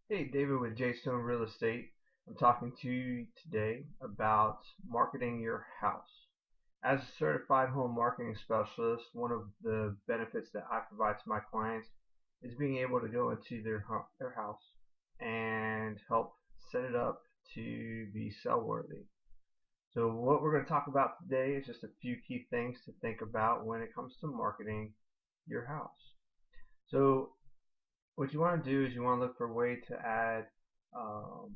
Hey, David with Jaystone Real Estate. I'm talking to you today about marketing your house. As a certified home marketing specialist, one of the benefits that I provide to my clients is being able to go into their house and help set it up to be sell worthy. So what we're going to talk about today is just a few key things to think about when it comes to marketing your house. So what you want to do is you want to look for a way to add um,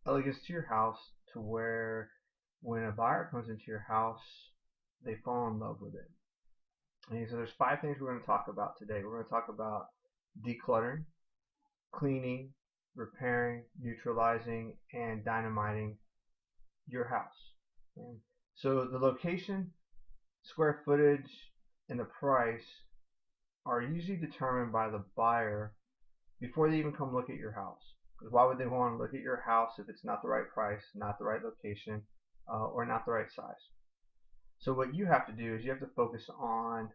elegance to your house to where when a buyer comes into your house, they fall in love with it. And so there's 5 things we're going to talk about today. We're going to talk about decluttering, cleaning, repairing, neutralizing, and dynamiting your house. Okay? So the location, square footage, and the price are usually determined by the buyer before they even come look at your house. Because why would they want to look at your house if it's not the right price, not the right location, or not the right size? So what you have to do is you have to focus on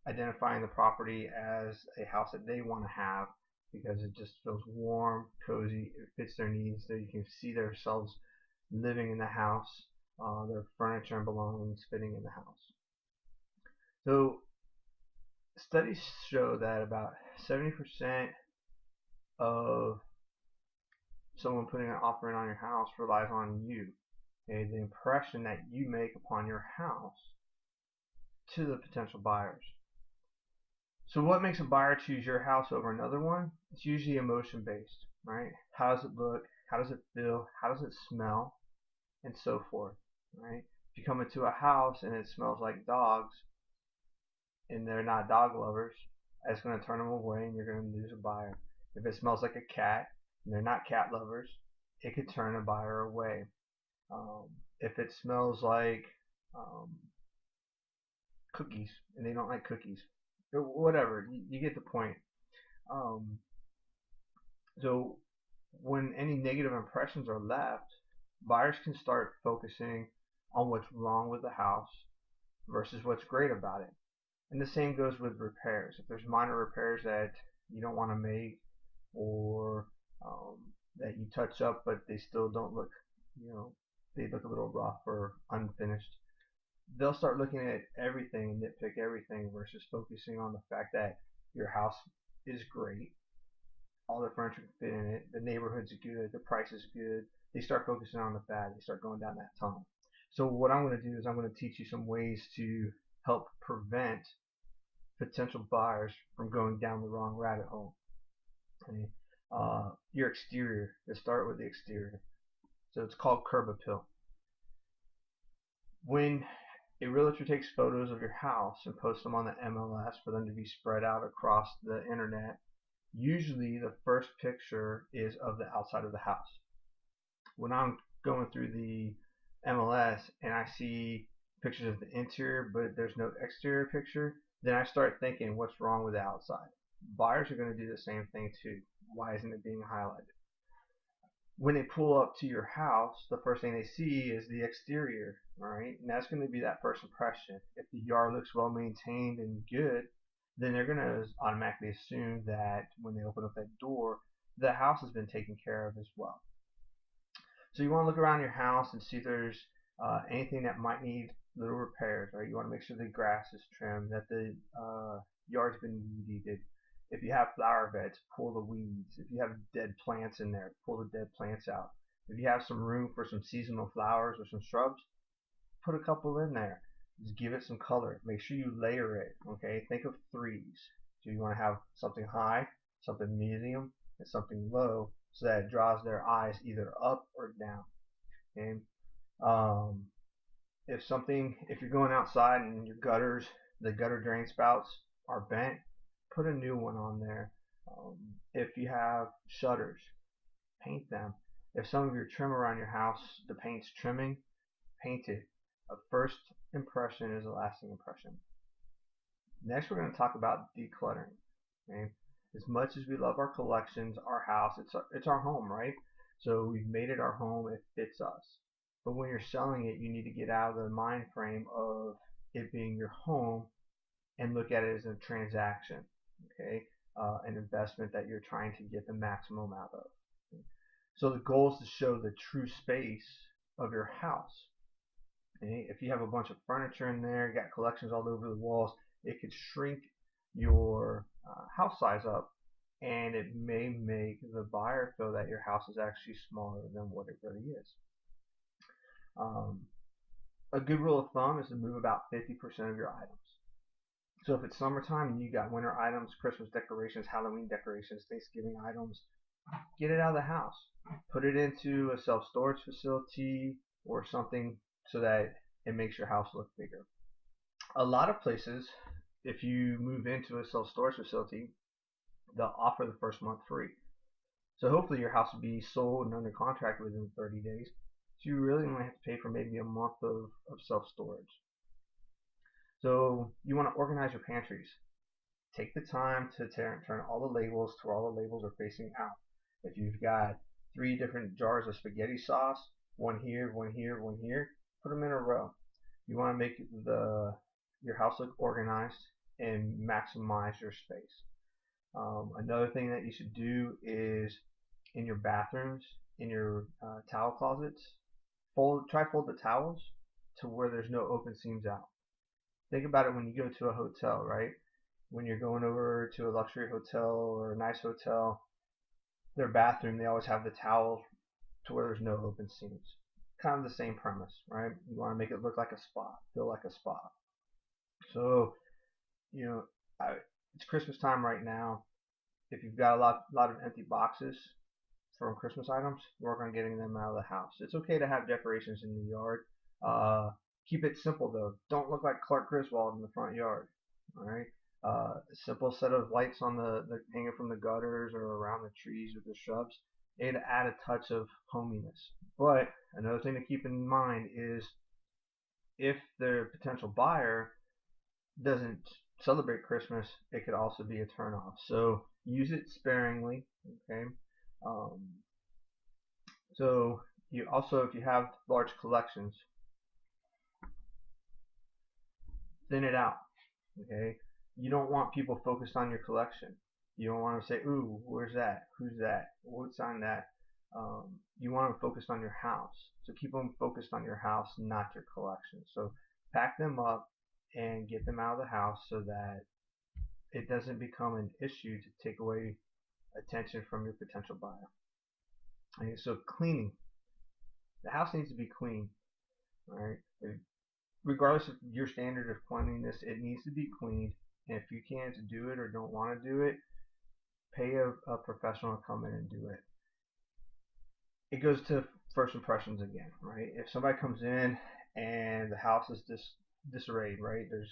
identifying the property as a house that they want to have because it just feels warm, cozy, it fits their needs, so you can see themselves living in the house, their furniture and belongings fitting in the house. So studies show that about 70% of someone putting an offer in on your house relies on you. Okay, the impression that you make upon your house to the potential buyers. So what makes a buyer choose your house over another one? It's usually emotion based, right? How does it look? How does it feel? How does it smell? And so forth, right? If you come into a house and it smells like dogs and they're not dog lovers, that's going to turn them away and you're going to lose a buyer. If it smells like a cat and they're not cat lovers, it could turn a buyer away. If it smells like um, cookies and they don't like cookies, or whatever, you get the point. Um, so when any negative impressions are left, buyers can start focusing on what's wrong with the house versus what's great about it. And the same goes with repairs. If there's minor repairs that you don't want to make or um, that you touch up but they still don't look, you know, they look a little rough or unfinished, they'll start looking at everything and nitpick everything versus focusing on the fact that your house is great, all the furniture can fit in it, the neighborhood's good, the price is good. They start focusing on the bad. They start going down that tunnel. So what I'm going to do is I'm going to teach you some ways to help prevent potential buyers from going down the wrong rabbit hole. Okay? Your exterior. Let's start with the exterior. So it's called curb appeal. When a realtor takes photos of your house and posts them on the MLS for them to be spread out across the internet, usually the first picture is of the outside of the house. When I'm going through the MLS and I see pictures of the interior but there's no exterior picture, then I start thinking what's wrong with the outside. Buyers are going to do the same thing too. Why isn't it being highlighted? When they pull up to your house, the first thing they see is the exterior, all right? And that's going to be that first impression. If the yard looks well maintained and good, then they're going to automatically assume that when they open up that door, the house has been taken care of as well. So you want to look around your house and see if there's anything that might need little repairs, right? You want to make sure the grass is trimmed, that the yard's been weeded. If you have flower beds, pull the weeds. If you have dead plants in there, pull the dead plants out. If you have some room for some seasonal flowers or some shrubs, put a couple in there. Just give it some color. Make sure you layer it, okay? Think of threes. So you want to have something high, something medium, and something low so that it draws their eyes either up or down. Okay? Um, if you're going outside and your gutters, the gutter drain spouts are bent, put a new one on there. If you have shutters, paint them. If some of your trim around your house, the paint's trimming, paint it. A first impression is a lasting impression. Next, we're going to talk about decluttering. Okay? As much as we love our collections, our house, it's our home, right? So we've made it our home. It fits us. But when you're selling it, you need to get out of the mind frame of it being your home and look at it as a transaction. Okay? an investment that you're trying to get the maximum out of. So the goal is to show the true space of your house. Okay? If you have a bunch of furniture in there, you got collections all over the walls, it could shrink your house size up, and it may make the buyer feel that your house is actually smaller than what it really is. A good rule of thumb is to move about 50% of your items. So if it's summertime and you got winter items, Christmas decorations, Halloween decorations, Thanksgiving items, get it out of the house. Put it into a self-storage facility or something so that it makes your house look bigger. A lot of places, if you move into a self-storage facility, they'll offer the first month free. So hopefully your house will be sold and under contract within 30 days. So you really only have to pay for maybe a month of self-storage. So you want to organize your pantries. Take the time to turn all the labels to where all the labels are facing out. If you've got 3 different jars of spaghetti sauce, one here, one here, one here, put them in a row. You want to make your house look organized and maximize your space. Another thing that you should do is in your bathrooms, in your towel closets, try fold the towels to where there's no open seams out. Think about it when you go to a hotel, right? When you're going over to a luxury hotel or a nice hotel, their bathroom, they always have the towels to where there's no open seams. Kind of the same premise, right? You want to make it look like a spa, feel like a spa. So, it's Christmas time right now. If you've got a lot of empty boxes from Christmas items, work on getting them out of the house. It's okay to have decorations in the yard. Keep it simple though. Don't look like Clark Griswold in the front yard. All right. A simple set of lights on the hanging from the gutters or around the trees or the shrubs. It'd add a touch of hominess. But another thing to keep in mind is if the potential buyer doesn't celebrate Christmas, it could also be a turnoff. So use it sparingly. Okay. So you also, if you have large collections, thin it out. Okay. You don't want people focused on your collection. You don't want to say, "Ooh, where's that? Who's that? What's on that?" You want them focused on your house. So keep them focused on your house, not your collection. So pack them up and get them out of the house so that it doesn't become an issue to take away attention from your potential buyer. Okay, so cleaning. The house needs to be clean. All right. Regardless of your standard of cleanliness, it needs to be cleaned. And if you can't do it or don't want to do it, pay a professional to come in and do it. It goes to first impressions again, right? If somebody comes in and the house is disarrayed, right? There's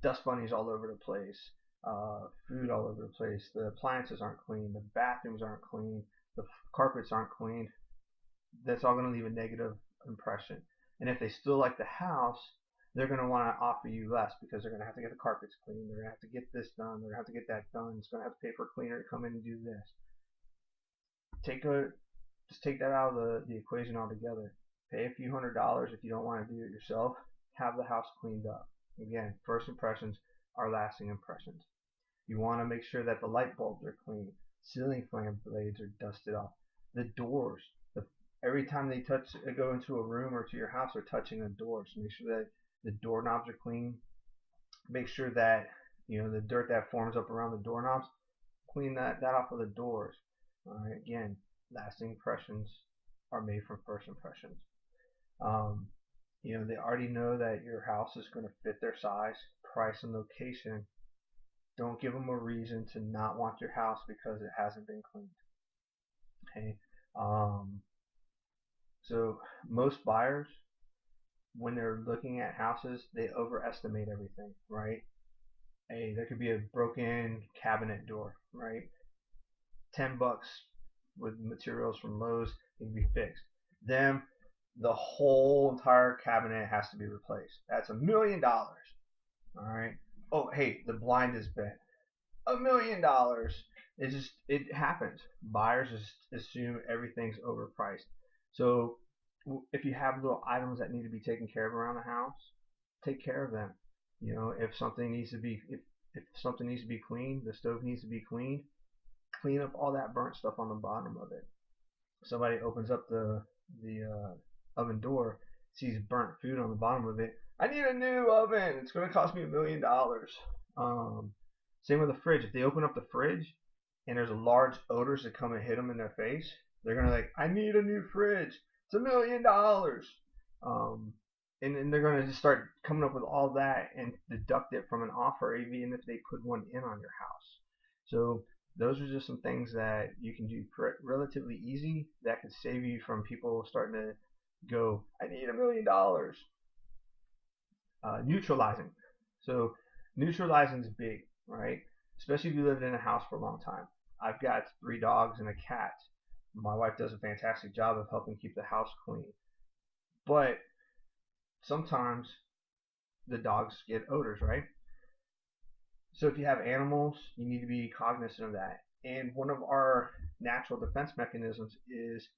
dust bunnies all over the place, food all over the place, the appliances aren't clean, the bathrooms aren't clean, the carpets aren't cleaned, that's all going to leave a negative impression. And if they still like the house, they're going to want to offer you less because they're going to have to get the carpets cleaned, they're going to have to get this done, they're going to have to get that done, it's going to have to pay for a cleaner to come in and do this. Just take that out of the equation altogether. Pay a few $100s if you don't want to do it yourself. Have the house cleaned up. Again, first impressions are lasting impressions. You want to make sure that the light bulbs are clean, ceiling fan blades are dusted off, the doors. Every time they go into a room or to your house, they're touching the doors. Make sure that the doorknobs are clean. Make sure that the dirt that forms up around the doorknobs, clean that off of the doors. All right, again, lasting impressions are made from first impressions. They already know that your house is going to fit their size, price, and location. Don't give them a reason to not want your house because it hasn't been cleaned. Okay. So most buyers, when they're looking at houses, they overestimate everything, right? Hey, there could be a broken cabinet door, right? $10 with materials from Lowe's, it can be fixed. Then the whole entire cabinet has to be replaced. That's $1 million. All right. Oh, hey, the blind is bent. $1 million. It happens. Buyers just assume everything's overpriced. So if you have little items that need to be taken care of around the house, take care of them. If something needs to be, if something needs to be cleaned, the stove needs to be cleaned, clean up all that burnt stuff on the bottom of it. Somebody opens up the oven door, sees burnt food on the bottom of it. I need a new oven. It's going to cost me $1,000,000. Same with the fridge. If they open up the fridge and there's a large odors that come and hit them in their face, they're going to like, I need a new fridge. It's $1,000,000. And they're going to just start coming up with all that and deduct it from an offer, even if they put one in on your house. So those are just some things that you can do relatively easy that could save you from people starting to go, I need $1,000,000. Neutralizing. So neutralizing is big, right? Especially if you lived in a house for a long time. I've got 3 dogs and a cat. My wife does a fantastic job of helping keep the house clean. But sometimes the dogs get odors, right? So if you have animals, you need to be cognizant of that. And one of our natural defense mechanisms is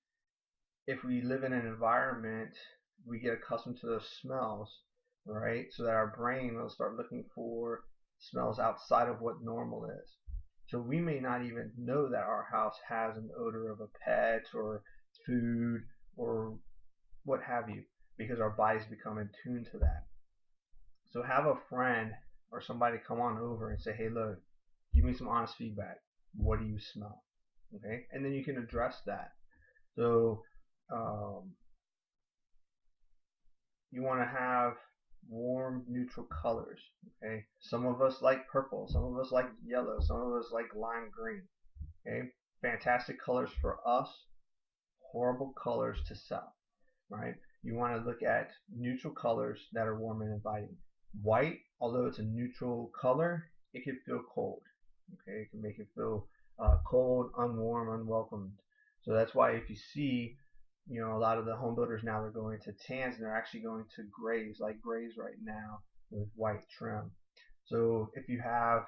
if we live in an environment, we get accustomed to those smells, right? So that our brain will start looking for smells outside of what normal is. So we may not even know that our house has an odor of a pet or food or what have you, because our bodies become in tune to that. So have a friend or somebody come on over and say, hey, look, give me some honest feedback. What do you smell? Okay, and then you can address that. So you want to have warm, neutral colors. Okay, some of us like purple, some of us like yellow, some of us like lime green. Okay, fantastic colors for us, horrible colors to sell. Right? You want to look at neutral colors that are warm and inviting. White, although it's a neutral color, it can feel cold. Okay, it can make it feel cold, unwarm, unwelcomed. So that's why if you see, you know, a lot of the home builders now, they're going to tans and they're actually going to grays, like grays right now with white trim. So if you have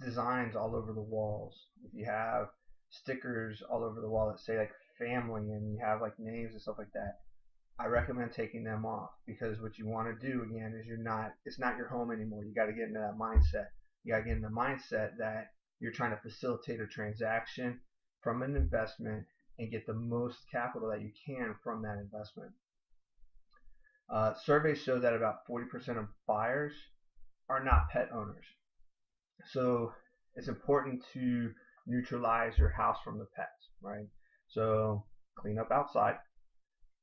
designs all over the walls, if you have stickers all over the wall that say like family and you have like names and stuff like that, I recommend taking them off, because what you want to do again is it's not your home anymore. You got to get into that mindset. You got to get in the mindset that you're trying to facilitate a transaction from an investment and get the most capital that you can from that investment. Surveys show that about 40% of buyers are not pet owners. So it's important to neutralize your house from the pets, right? So clean up outside.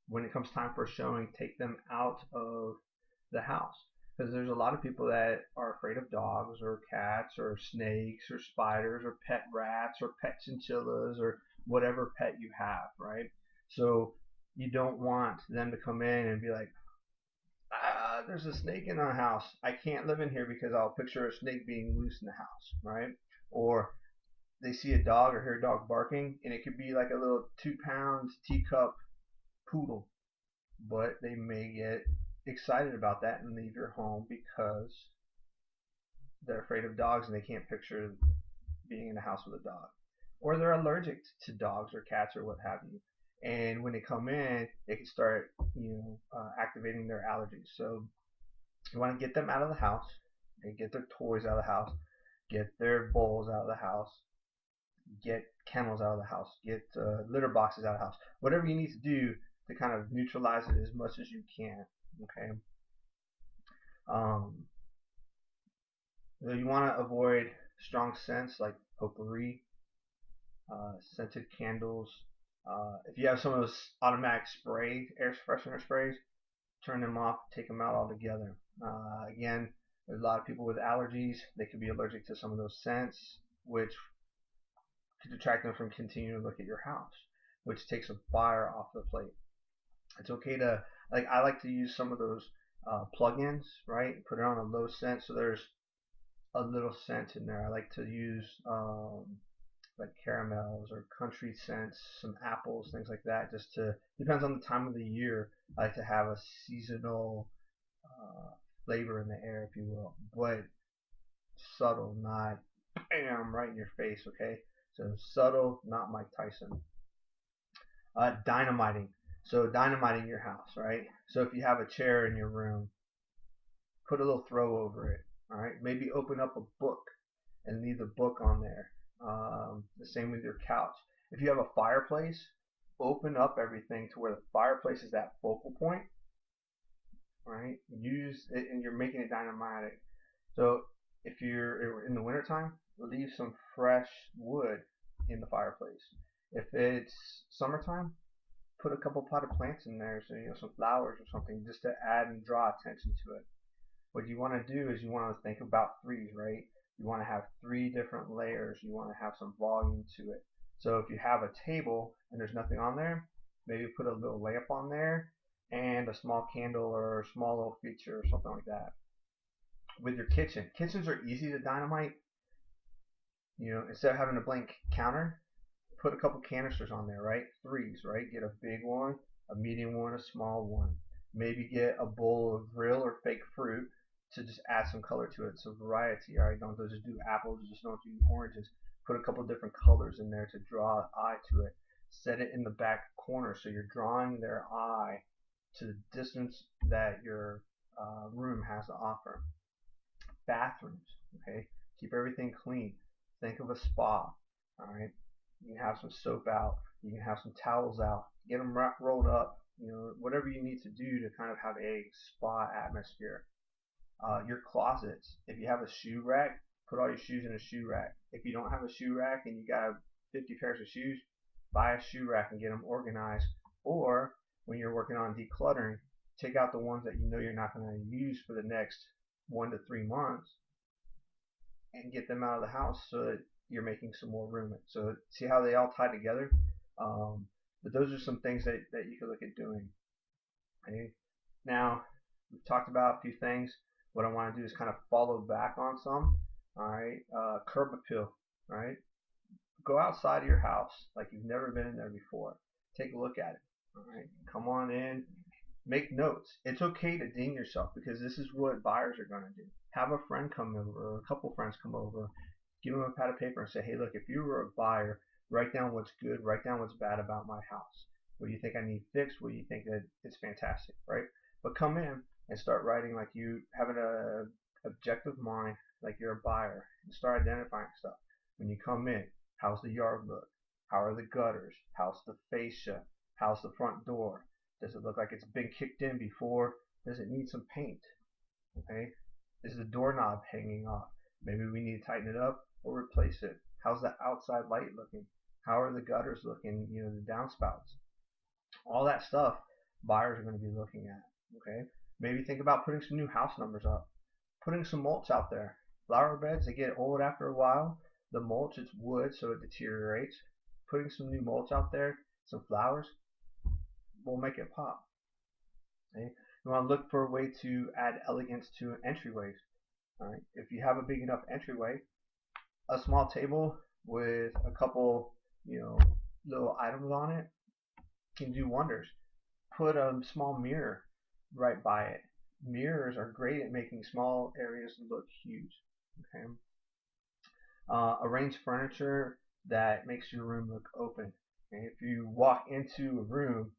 When it comes time for a showing, take them out of the house, because there's a lot of people that are afraid of dogs or cats or snakes or spiders or pet rats or pet chinchillas or whatever pet you have, right? So you don't want them to come in and be like, there's a snake in our house. I can't live in here because I'll picture a snake being loose in the house, right? Or they see a dog or hear a dog barking, and it could be like a little 2-pound teacup poodle, but they may get excited about that and leave your home because they're afraid of dogs and they can't picture being in a house with a dog, or they're allergic to dogs or cats or what have you. And when they come in, they can start, activating their allergies. So you want to get them out of the house and get their toys out of the house, get their bowls out of the house, get kennels out of the house, get litter boxes out of the house, whatever you need to do to kind of neutralize it as much as you can. Okay. So you want to avoid strong scents like potpourri, scented candles. If you have some of those automatic spray, air freshener sprays, turn them off, take them out altogether. Again, there's a lot of people with allergies. They could be allergic to some of those scents, which could detract them from continuing to look at your house, which takes a buyer off the plate. It's okay to, I like to use some of those plugins, right? Put it on a low scent so there's a little scent in there. I like to use like caramels or country scents, some apples, things like that. Just to, depends on the time of the year. I like to have a seasonal flavor in the air, if you will, but subtle, not bam right in your face. Okay, so subtle, not Mike Tyson. Dynamiting. So dynamiting your house, right? So if you have a chair in your room, put a little throw over it. All right, maybe open up a book and leave the book on there. The same with your couch. If you have a fireplace, open up everything to where the fireplace is that focal point. Right? Use it, and you're making it dynamic. So if you're in the wintertime, leave some fresh wood in the fireplace. If it's summertime, put a couple potted plants in there, so some flowers or something, just to add and draw attention to it. What you want to do is you want to think about threes, right? You want to have three different layers. You want to have some volume to it. So if you have a table and there's nothing on there, maybe put a little lamp on there and a small candle or a small little feature or something like that. With your kitchen, kitchens are easy to dynamite. Instead of having a blank counter, put a couple canisters on there, right? Threes, right? Get a big one, a medium one, a small one. Maybe get a bowl of real or fake fruit to just add some color to it. So variety, all right? Don't just do apples, just don't do oranges. Put a couple different colors in there to draw an eye to it. Set it in the back corner so you're drawing their eye to the distance that your room has to offer. Bathrooms, okay? Keep everything clean. Think of a spa, all right? You can have some soap out. You can have some towels out. Get them rolled up. Whatever you need to do to kind of have a spa atmosphere. Your closets. If you have a shoe rack, put all your shoes in a shoe rack. If you don't have a shoe rack and you got 50 pairs of shoes, buy a shoe rack and get them organized. Or when you're working on decluttering, take out the ones that you know you're not going to use for the next 1 to 3 months and get them out of the house so that you're making some more room. So see how they all tie together? But those are some things that you could look at doing. Okay? Now, we've talked about a few things. What I want to do is kind of follow back on some. All right, curb appeal. All right, go outside of your house like you've never been in there before. Take a look at it. All right, come on in. Make notes. It's okay to ding yourself because this is what buyers are going to do. Have a friend come over or a couple friends come over. Give them a pad of paper and say, hey, look, if you were a buyer, write down what's good, write down what's bad about my house. What do you think I need fixed? What do you think that it's fantastic, right? But come in and start writing like you have an objective mind, like you're a buyer, and start identifying stuff. When you come in, how's the yard look? How are the gutters? How's the fascia? How's the front door? Does it look like it's been kicked in before? Does it need some paint? Okay. Is the doorknob hanging off? Maybe we need to tighten it up or replace it. How's the outside light looking? How are the gutters looking? The downspouts. All that stuff buyers are going to be looking at. Okay. Maybe think about putting some new house numbers up. Putting some mulch out there. Flower beds, they get old after a while. The mulch, it's wood, so it deteriorates. Putting some new mulch out there, some flowers, will make it pop. Okay? You want to look for a way to add elegance to entryways. All right? If you have a big enough entryway, a small table with a couple, little items on it can do wonders. Put a small mirror right by it. Mirrors are great at making small areas look huge. Okay. Arrange furniture that makes your room look open. Okay? If you walk into a room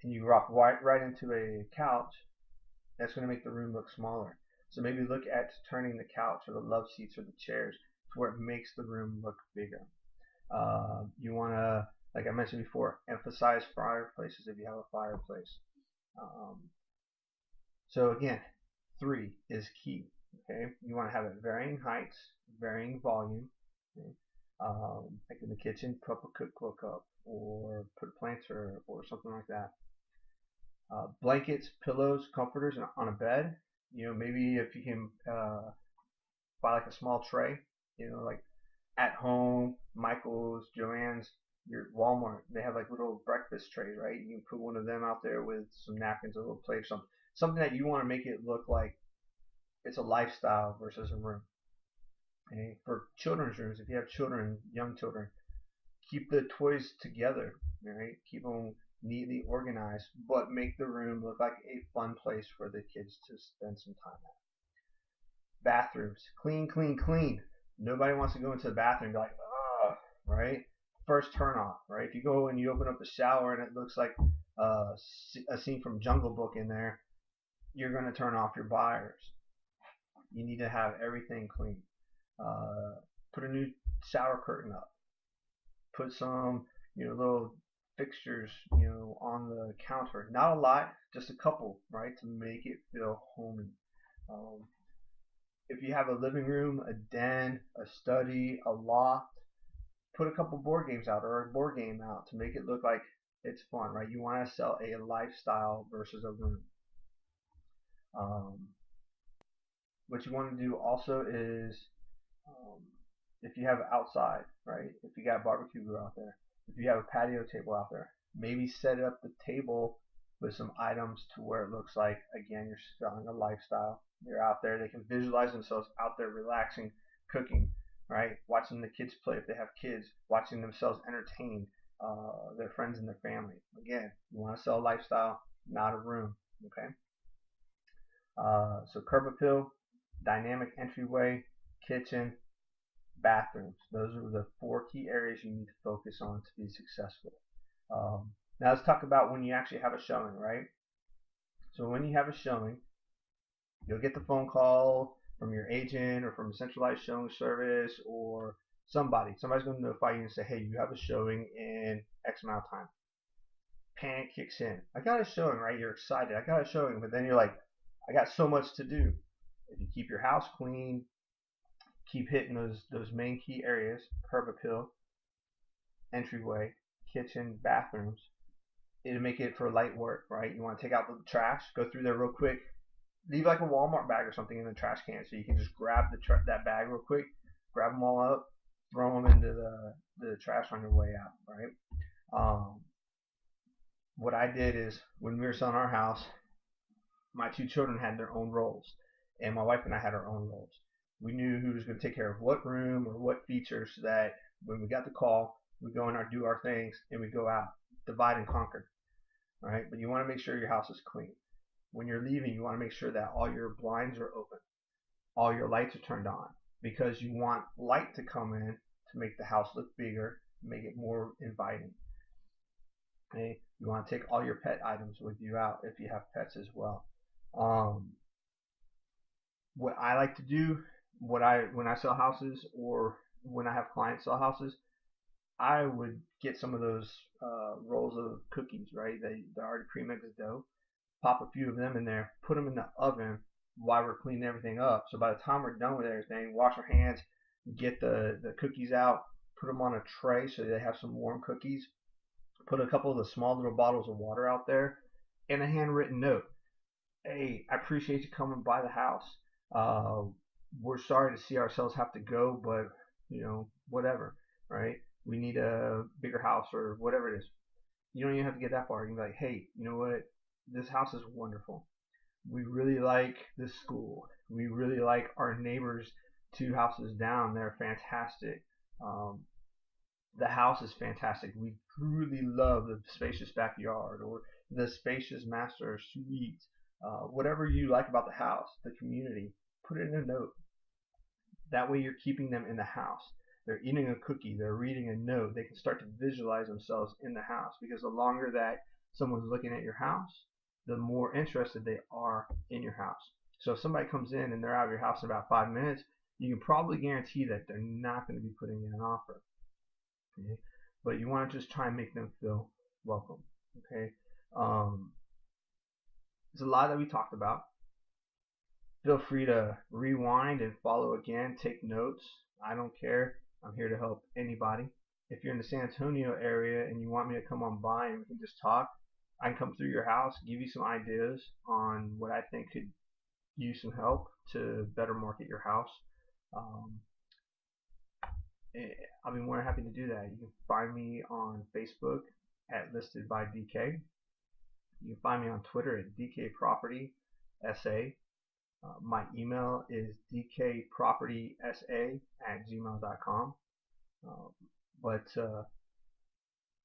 and you walk right into a couch, that's going to make the room look smaller. So maybe look at turning the couch or the love seats or the chairs to where it makes the room look bigger. You want to, like I mentioned before, emphasize fireplaces if you have a fireplace. So again, 3 is key. Okay, you want to have it varying heights, varying volume. Okay? Like in the kitchen, put a cook-up or put a planter or something like that. Blankets, pillows, comforters on a bed. Maybe if you can buy like a small tray. Like At Home, Michael's, Joann's, your Walmart. They have like little breakfast trays, right? You can put one of them out there with some napkins, a little plate, something that you want to make it look like it's a lifestyle versus a room. Okay? For children's rooms, if you have children, young children, keep the toys together. Right? Keep them neatly organized, but make the room look like a fun place for the kids to spend some time at. Bathrooms, clean, clean, clean. Nobody wants to go into the bathroom and be like, oh, right? First turn off, right? If you go and you open up the shower and it looks like a scene from Jungle Book in there, you're going to turn off your buyers. You need to have everything clean. Put a new shower curtain up. Put some, little fixtures, on the counter. Not a lot, just a couple, right, to make it feel homey. Um, if you have a living room, a den, a study, a loft, put a couple board games out or a board game out to make it look like it's fun, right? You want to sell a lifestyle versus a room. Um, what you want to do also is, um, if you have outside, right? If you got a barbecue grill out there, if you have a patio table out there, maybe set up the table with some items to where it looks like, again, you're selling a lifestyle. They're out there, they can visualize themselves out there relaxing, cooking, right? Watching the kids play if they have kids, watching themselves entertain their friends and their family. Again, you want to sell a lifestyle, not a room, okay? So curb appeal, dynamic entryway, kitchen, bathrooms. Those are the 4 key areas you need to focus on to be successful. Now let's talk about when you actually have a showing, right? So when you have a showing, you'll get the phone call from your agent or from a centralized showing service or somebody's going to notify you and say, hey, you have a showing in X amount of time. Panic kicks in. I got a showing, right? You're excited. I got a showing, but then you're like, I got so much to do. If you keep your house clean, keep hitting those main key areas, curb appeal, entryway, kitchen, bathrooms, it'll make it for light work, right? You want to take out the trash, go through there real quick, leave like a Walmart bag or something in the trash can so you can just grab that bag real quick, grab them all up, throw them into the trash on your way out, right? What I did is when we were selling our house, my 2 children had their own roles, and my wife and I had our own roles. We knew who was going to take care of what room or what features, so that when we got the call, we go in our do our things and we go out, divide and conquer, right? But you want to make sure your house is clean. When you're leaving, you want to make sure that all your blinds are open, all your lights are turned on, because you want light to come in to make the house look bigger, make it more inviting. Okay? You want to take all your pet items with you out if you have pets as well. What I like to do, when I sell houses or when I have clients sell houses, I would get some of those rolls of cookies, right? They're already pre-mixed dough. Pop a few of them in there, put them in the oven while we're cleaning everything up. So by the time we're done with everything, wash our hands, get the cookies out, put them on a tray so they have some warm cookies. Put a couple of the small little bottles of water out there and a handwritten note. Hey, I appreciate you coming by the house. We're sorry to see ourselves have to go, but whatever, right? We need a bigger house or whatever it is. You don't even have to get that far. You can be like, hey, you know what? This house is wonderful. We really like this school. We really like our neighbors 2 houses down. They're fantastic. The house is fantastic. We really love the spacious backyard or the spacious master suite. Whatever you like about the house, the community, put it in a note. That way you're keeping them in the house. They're eating a cookie, they're reading a note, they can start to visualize themselves in the house, because the longer that someone's looking at your house, the more interested they are in your house. So if somebody comes in and they're out of your house in about 5 minutes, you can probably guarantee that they're not going to be putting in an offer. Okay? But you want to just try and make them feel welcome. Okay? There's a lot that we talked about. Feel free to rewind and follow again, take notes. I don't care. I'm here to help anybody. If you're in the San Antonio area and you want me to come on by and we can just talk, I can come through your house, give you some ideas on what I think could use some help to better market your house. I'll be more than happy to do that. You can find me on Facebook at Listed by DK. You can find me on Twitter at DK Property SA. My email is dkpropertysa@gmail.com. But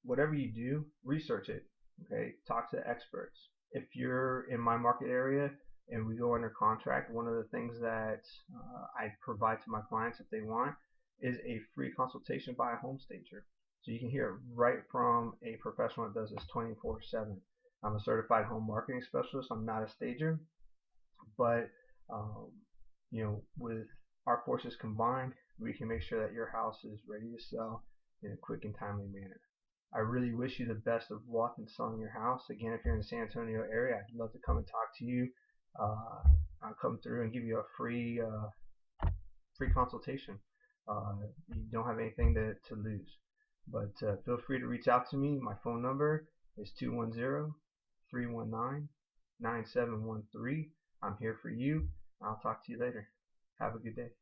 whatever you do, research it. Okay, talk to experts. If you're in my market area and we go under contract, one of the things that I provide to my clients if they want is a free consultation by a home stager. So you can hear it right from a professional that does this 24/7. I'm a certified home marketing specialist. I'm not a stager, but with our forces combined, we can make sure that your house is ready to sell in a quick and timely manner. I really wish you the best of luck in selling your house. Again, if you're in the San Antonio area, I'd love to come and talk to you. I'll come through and give you a free consultation. You don't have anything to lose. But feel free to reach out to me. My phone number is 210-319-9713. I'm here for you. I'll talk to you later. Have a good day.